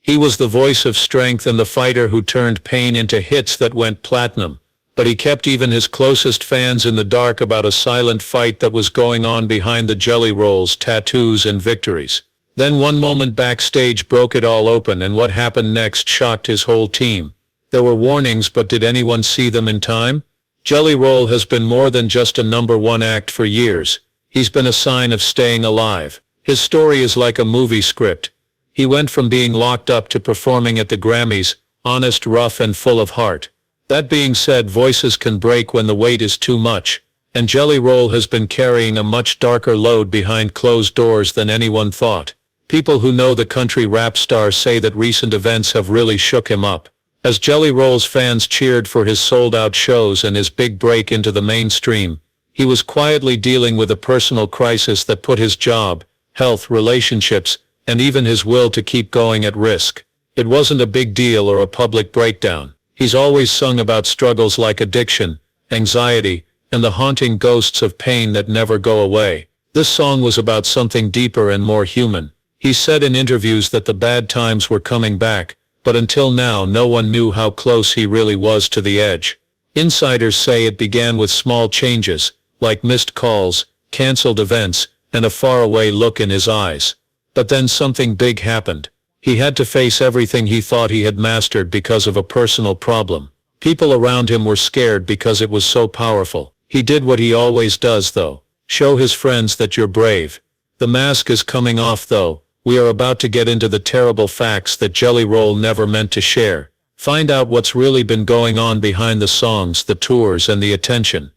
He was the voice of strength and the fighter who turned pain into hits that went platinum. But he kept even his closest fans in the dark about a silent fight that was going on behind the jelly rolls, tattoos, and victories. Then one moment backstage broke it all open, and what happened next shocked his whole team. There were warnings, but did anyone see them in time? Jelly Roll has been more than just a #1 act for years. He's been a sign of staying alive. His story is like a movie script. He went from being locked up to performing at the Grammys, honest, rough, and full of heart. That being said, voices can break when the weight is too much, and Jelly Roll has been carrying a much darker load behind closed doors than anyone thought. People who know the country rap star say that recent events have really shook him up. As Jelly Roll's fans cheered for his sold-out shows and his big break into the mainstream, he was quietly dealing with a personal crisis that put his job, health, relationships, and even his will to keep going at risk. It wasn't a big deal or a public breakdown. He's always sung about struggles like addiction, anxiety, and the haunting ghosts of pain that never go away. This song was about something deeper and more human. He said in interviews that the bad times were coming back, but until now no one knew how close he really was to the edge. Insiders say it began with small changes, like missed calls, cancelled events, and a faraway look in his eyes. But then something big happened. He had to face everything he thought he had mastered because of a personal problem. People around him were scared because it was so powerful. He did what he always does though. Show his friends that you're brave. The mask is coming off though. We are about to get into the terrible facts that Jelly Roll never meant to share. Find out what's really been going on behind the songs, the tours, and the attention.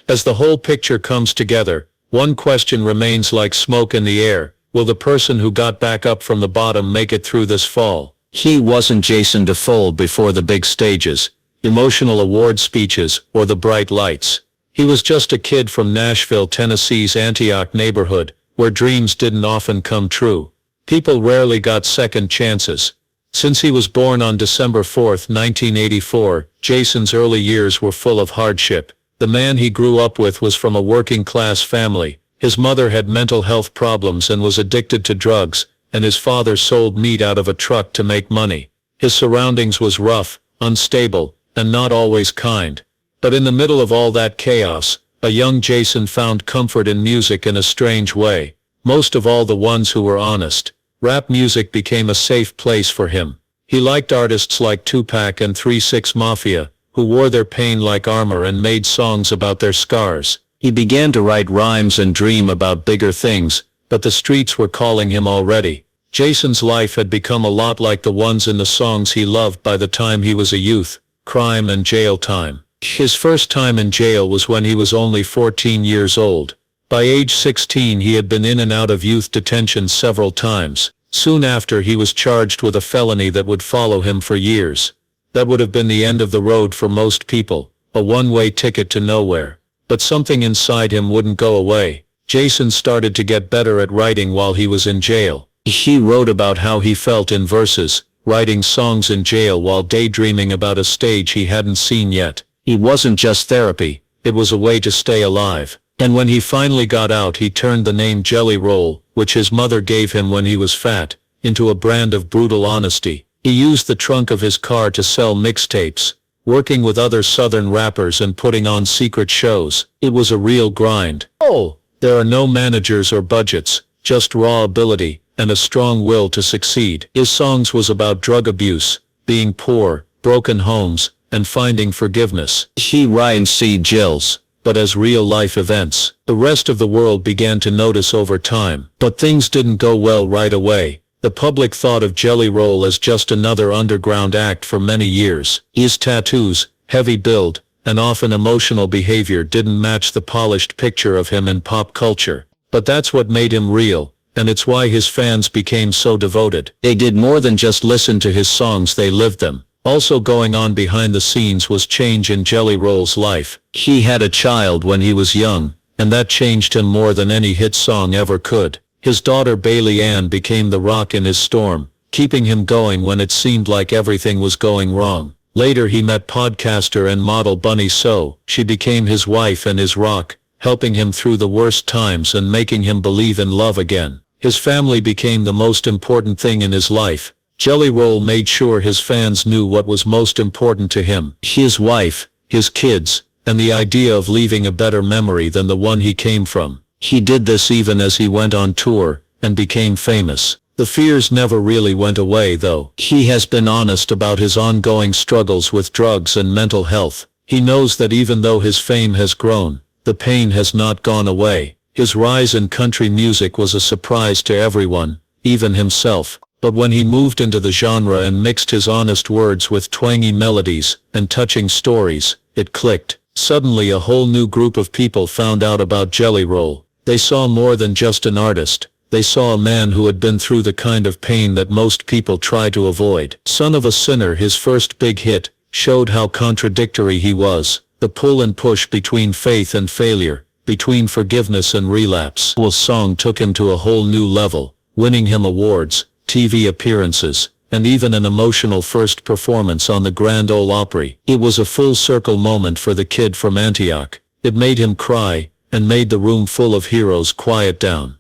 As the whole picture comes together, one question remains like smoke in the air. Will the person who got back up from the bottom make it through this fall? He wasn't Jason DeFole before the big stages, emotional award speeches, or the bright lights. He was just a kid from Nashville, Tennessee's Antioch neighborhood, where dreams didn't often come true. People rarely got second chances. Since he was born on December 4, 1984, Jason's early years were full of hardship. The man he grew up with was from a working-class family. His mother had mental health problems and was addicted to drugs, and his father sold meat out of a truck to make money. His surroundings was rough, unstable, and not always kind. But in the middle of all that chaos, a young Jason found comfort in music in a strange way. Most of all the ones who were honest. Rap music became a safe place for him. He liked artists like Tupac and 3 6 Mafia, who wore their pain like armor and made songs about their scars. He began to write rhymes and dream about bigger things, but the streets were calling him already. Jason's life had become a lot like the ones in the songs he loved by the time he was a youth: crime and jail time. His first time in jail was when he was only 14 years old. By age 16 he had been in and out of youth detention several times. Soon after he was charged with a felony that would follow him for years. That would have been the end of the road for most people, a one-way ticket to nowhere. But something inside him wouldn't go away. Jason started to get better at writing while he was in jail. He wrote about how he felt in verses, writing songs in jail while daydreaming about a stage he hadn't seen yet. It wasn't just therapy, it was a way to stay alive. And when he finally got out, he turned the name Jelly Roll, which his mother gave him when he was fat, into a brand of brutal honesty. He used the trunk of his car to sell mixtapes, working with other Southern rappers and putting on secret shows. It was a real grind. There are no managers or budgets, just raw ability, and a strong will to succeed. His songs was about drug abuse, being poor, broken homes, and finding forgiveness. He rhymed see Jills, but as real-life events. The rest of the world began to notice over time. But things didn't go well right away. The public thought of Jelly Roll as just another underground act for many years. His tattoos, heavy build, and often emotional behavior didn't match the polished picture of him in pop culture. But that's what made him real, and it's why his fans became so devoted. They did more than just listen to his songs, they lived them. Also going on behind the scenes was change in Jelly Roll's life. He had a child when he was young, and that changed him more than any hit song ever could. His daughter Bailey Ann became the rock in his storm, keeping him going when it seemed like everything was going wrong. Later he met podcaster and model Bunny So. She became his wife and his rock, helping him through the worst times and making him believe in love again. His family became the most important thing in his life. Jelly Roll made sure his fans knew what was most important to him: his wife, his kids, and the idea of leaving a better memory than the one he came from. He did this even as he went on tour and became famous. The fears never really went away though. He has been honest about his ongoing struggles with drugs and mental health. He knows that even though his fame has grown, the pain has not gone away. His rise in country music was a surprise to everyone, even himself. But when he moved into the genre and mixed his honest words with twangy melodies and touching stories, it clicked. Suddenly a whole new group of people found out about Jelly Roll. They saw more than just an artist. They saw a man who had been through the kind of pain that most people try to avoid. Son of a Sinner, his first big hit, showed how contradictory he was. The pull and push between faith and failure, between forgiveness and relapse. The song took him to a whole new level, winning him awards, TV appearances, and even an emotional first performance on the Grand Ole Opry. It was a full circle moment for the kid from Antioch. It made him cry, and made the room full of heroes quiet down.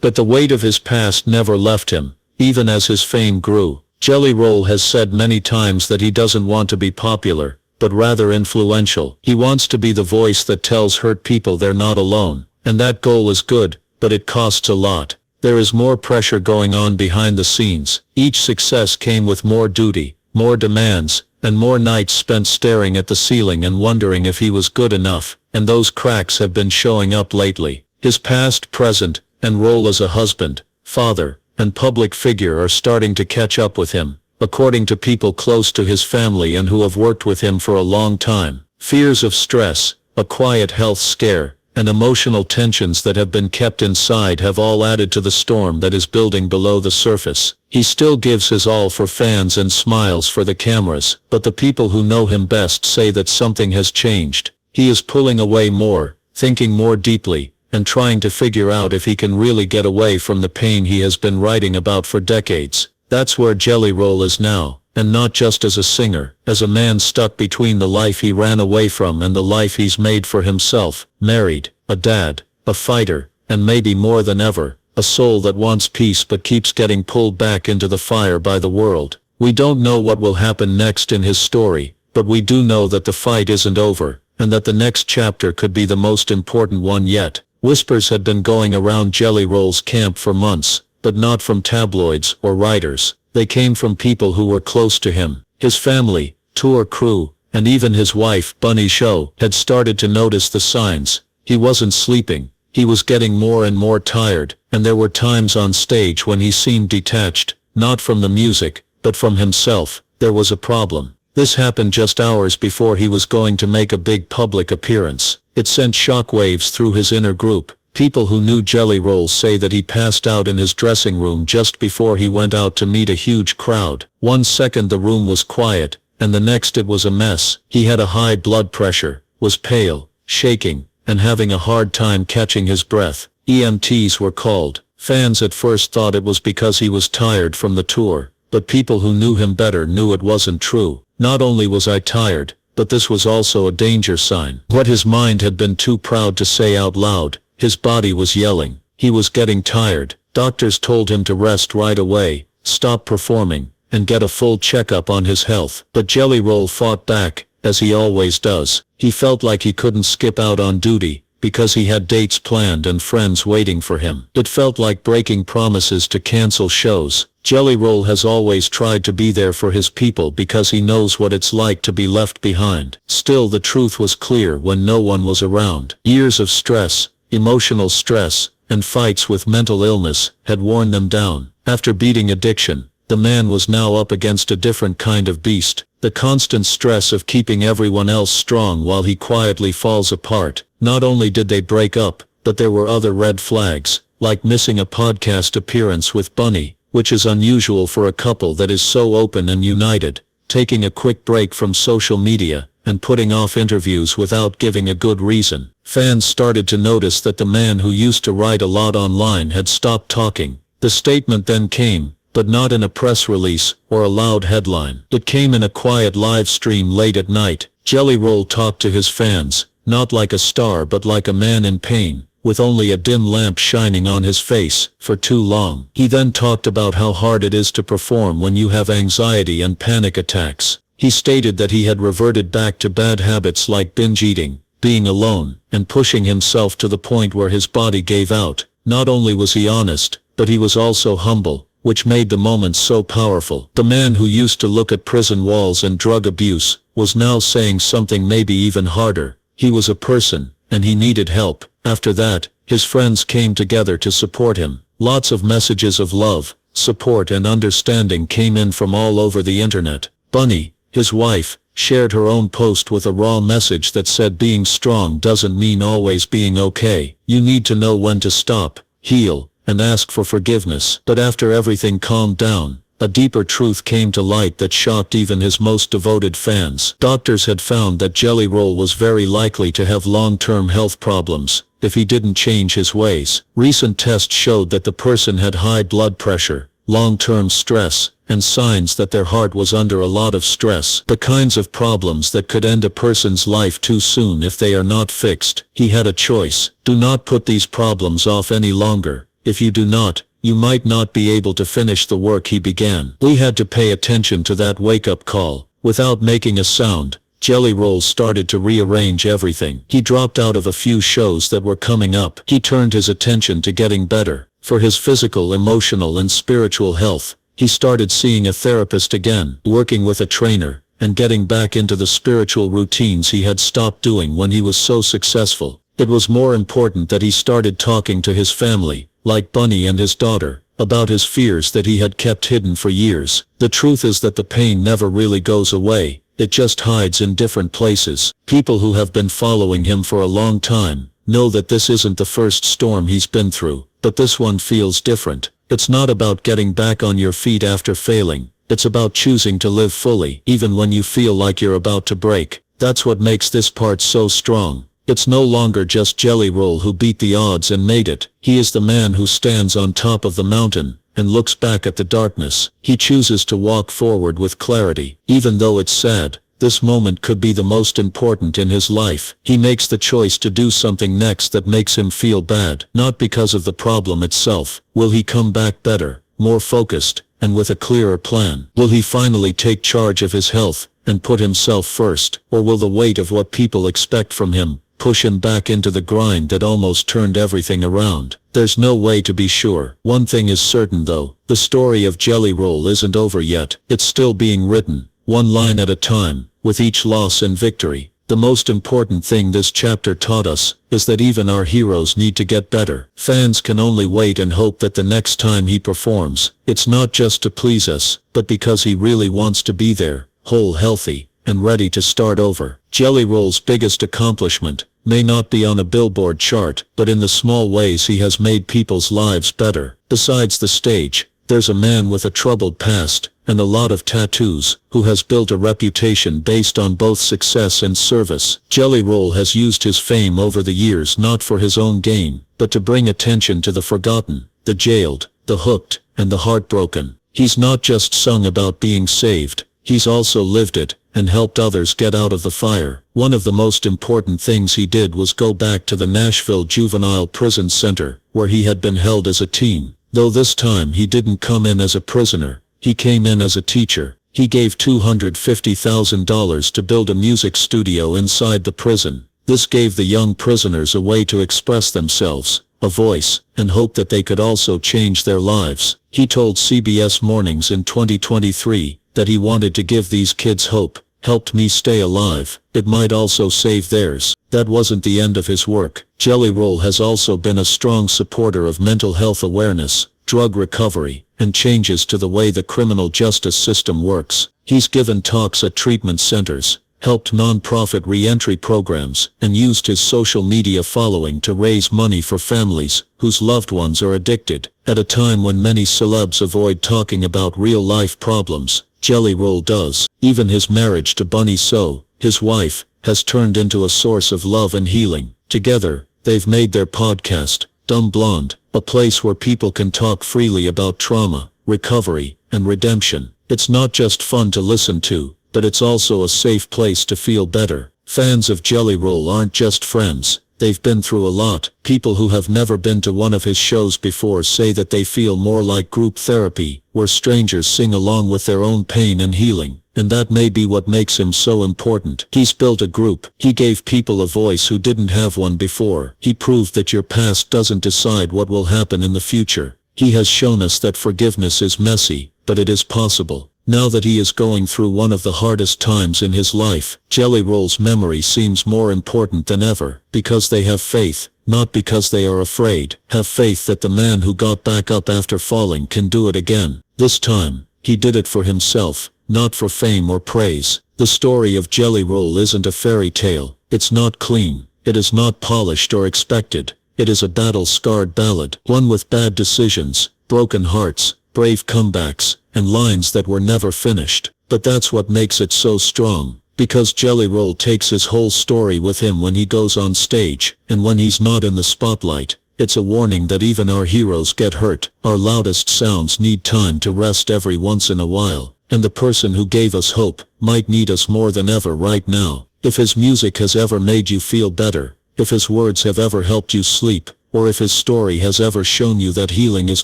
But the weight of his past never left him, even as his fame grew. Jelly Roll has said many times that he doesn't want to be popular, but rather influential. He wants to be the voice that tells hurt people they're not alone. And that goal is good, but it costs a lot. There is more pressure going on behind the scenes. Each success came with more duty, more demands, and more nights spent staring at the ceiling and wondering if he was good enough. And those cracks have been showing up lately. His past, present, and role as a husband, father, and public figure are starting to catch up with him, according to people close to his family and who have worked with him for a long time. Fears of stress, a quiet health scare, and emotional tensions that have been kept inside have all added to the storm that is building below the surface. He still gives his all for fans and smiles for the cameras, but the people who know him best say that something has changed. He is pulling away more, thinking more deeply, and trying to figure out if he can really get away from the pain he has been writing about for decades. That's where Jelly Roll is now, and not just as a singer, as a man stuck between the life he ran away from and the life he's made for himself, married, a dad, a fighter, and maybe more than ever, a soul that wants peace but keeps getting pulled back into the fire by the world. We don't know what will happen next in his story, but we do know that the fight isn't over, and that the next chapter could be the most important one yet. Whispers had been going around Jelly Roll's camp for months, but not from tabloids or writers. They came from people who were close to him. His family, tour crew, and even his wife, Bunny Show, had started to notice the signs. He wasn't sleeping. He was getting more and more tired, and there were times on stage when he seemed detached, not from the music, but from himself. There was a problem. This happened just hours before he was going to make a big public appearance. It sent shockwaves through his inner group. People who knew Jelly Roll say that he passed out in his dressing room just before he went out to meet a huge crowd. 1 second the room was quiet, and the next it was a mess. He had a high blood pressure, was pale, shaking, and having a hard time catching his breath. EMTs were called. Fans at first thought it was because he was tired from the tour, but people who knew him better knew it wasn't true. Not only was I tired, but this was also a danger sign. What his mind had been too proud to say out loud, his body was yelling. He was getting tired. Doctors told him to rest right away, stop performing, and get a full checkup on his health. But Jelly Roll fought back, as he always does. He felt like he couldn't skip out on duty, because he had dates planned and friends waiting for him. It felt like breaking promises to cancel shows. Jelly Roll has always tried to be there for his people because he knows what it's like to be left behind. Still, the truth was clear when no one was around. Years of stress, emotional stress, and fights with mental illness had worn them down. After beating addiction, the man was now up against a different kind of beast. The constant stress of keeping everyone else strong while he quietly falls apart. Not only did they break up, but there were other red flags, like missing a podcast appearance with Bunny, which is unusual for a couple that is so open and united, taking a quick break from social media, and putting off interviews without giving a good reason. Fans started to notice that the man who used to write a lot online had stopped talking. The statement then came, but not in a press release or a loud headline. It came in a quiet live stream late at night. Jelly Roll talked to his fans, not like a star but like a man in pain. with only a dim lamp shining on his face, for too long. He then talked about how hard it is to perform when you have anxiety and panic attacks. He stated that he had reverted back to bad habits like binge eating, being alone, and pushing himself to the point where his body gave out. Not only was he honest, but he was also humble, which made the moments so powerful. The man who used to look at prison walls and drug abuse was now saying something maybe even harder. He was a person, and he needed help. After that, his friends came together to support him. Lots of messages of love, support and understanding came in from all over the internet. Bunny, his wife, shared her own post with a raw message that said being strong doesn't mean always being okay. You need to know when to stop, heal, and ask for forgiveness. But after everything calmed down, a deeper truth came to light that shocked even his most devoted fans. Doctors had found that Jelly Roll was very likely to have long-term health problems if he didn't change his ways. Recent tests showed that the person had high blood pressure, long-term stress, and signs that their heart was under a lot of stress. The kinds of problems that could end a person's life too soon if they are not fixed. He had a choice. Do not put these problems off any longer. If you do not, you might not be able to finish the work he began. We had to pay attention to that wake-up call. Without making a sound, Jelly Roll started to rearrange everything. He dropped out of a few shows that were coming up. He turned his attention to getting better. For his physical, emotional, and spiritual health, he started seeing a therapist again, working with a trainer, and getting back into the spiritual routines he had stopped doing when he was so successful. It was more important that he started talking to his family, like Bunny and his daughter, about his fears that he had kept hidden for years. The truth is that the pain never really goes away, it just hides in different places. People who have been following him for a long time know that this isn't the first storm he's been through, but this one feels different. It's not about getting back on your feet after failing, it's about choosing to live fully, even when you feel like you're about to break. That's what makes this part so strong. It's no longer just Jelly Roll who beat the odds and made it. He is the man who stands on top of the mountain and looks back at the darkness. He chooses to walk forward with clarity. Even though it's sad, this moment could be the most important in his life. He makes the choice to do something next that makes him feel bad, not because of the problem itself. Will he come back better, more focused, and with a clearer plan? Will he finally take charge of his health and put himself first? Or will the weight of what people expect from him push him back into the grind that almost turned everything around? There's no way to be sure. One thing is certain though, the story of Jelly Roll isn't over yet. It's still being written, one line at a time, with each loss and victory. The most important thing this chapter taught us is that even our heroes need to get better. Fans can only wait and hope that the next time he performs, it's not just to please us, but because he really wants to be there, whole, healthy, and ready to start over. Jelly Roll's biggest accomplishment may not be on a Billboard chart, but in the small ways he has made people's lives better. Besides the stage, there's a man with a troubled past and a lot of tattoos who has built a reputation based on both success and service. Jelly Roll has used his fame over the years not for his own gain, but to bring attention to the forgotten, the jailed, the hooked, and the heartbroken. He's not just sung about being saved, he's also lived it and helped others get out of the fire. One of the most important things he did was go back to the Nashville Juvenile Prison Center, where he had been held as a teen. Though this time he didn't come in as a prisoner, he came in as a teacher. He gave $250,000 to build a music studio inside the prison. This gave the young prisoners a way to express themselves, a voice, and hope that they could also change their lives. He told CBS Mornings in 2023 that he wanted to give these kids hope. Helped me stay alive, it might also save theirs. That wasn't the end of his work. Jelly Roll has also been a strong supporter of mental health awareness, drug recovery, and changes to the way the criminal justice system works. He's given talks at treatment centers, helped non-profit re-entry programs, and used his social media following to raise money for families whose loved ones are addicted. At a time when many celebs avoid talking about real-life problems, Jelly Roll does. Even his marriage to Bunny So, his wife, has turned into a source of love and healing. Together, they've made their podcast, Dumb Blonde, a place where people can talk freely about trauma, recovery, and redemption. It's not just fun to listen to, but it's also a safe place to feel better. Fans of Jelly Roll aren't just friends, They've been through a lot. People who have never been to one of his shows before say that they feel more like group therapy, where strangers sing along with their own pain and healing. And that may be what makes him so important. He's built a group. He gave people a voice who didn't have one before. He proved that your past doesn't decide what will happen in the future. He has shown us that forgiveness is messy, but it is possible. Now that he is going through one of the hardest times in his life, Jelly Roll's memory seems more important than ever, because they have faith, not because they are afraid. Have faith that the man who got back up after falling can do it again. This time, he did it for himself, not for fame or praise. The story of Jelly Roll isn't a fairy tale. It's not clean. It is not polished or expected. It is a battle-scarred ballad, one with bad decisions, broken hearts, brave comebacks, and lines that were never finished. But that's what makes it so strong, because Jelly Roll takes his whole story with him when he goes on stage, and when he's not in the spotlight. It's a warning that even our heroes get hurt. Our loudest sounds need time to rest every once in a while, and the person who gave us hope might need us more than ever right now. If his music has ever made you feel better, if his words have ever helped you sleep, or if his story has ever shown you that healing is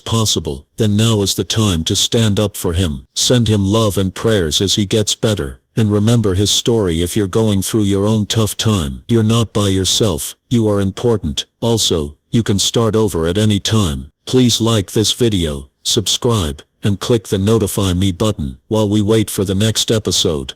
possible, then now is the time to stand up for him. Send him love and prayers as he gets better. And remember his story if you're going through your own tough time. You're not by yourself. You are important. Also, you can start over at any time. Please like this video, subscribe, and click the notify me button while we wait for the next episode.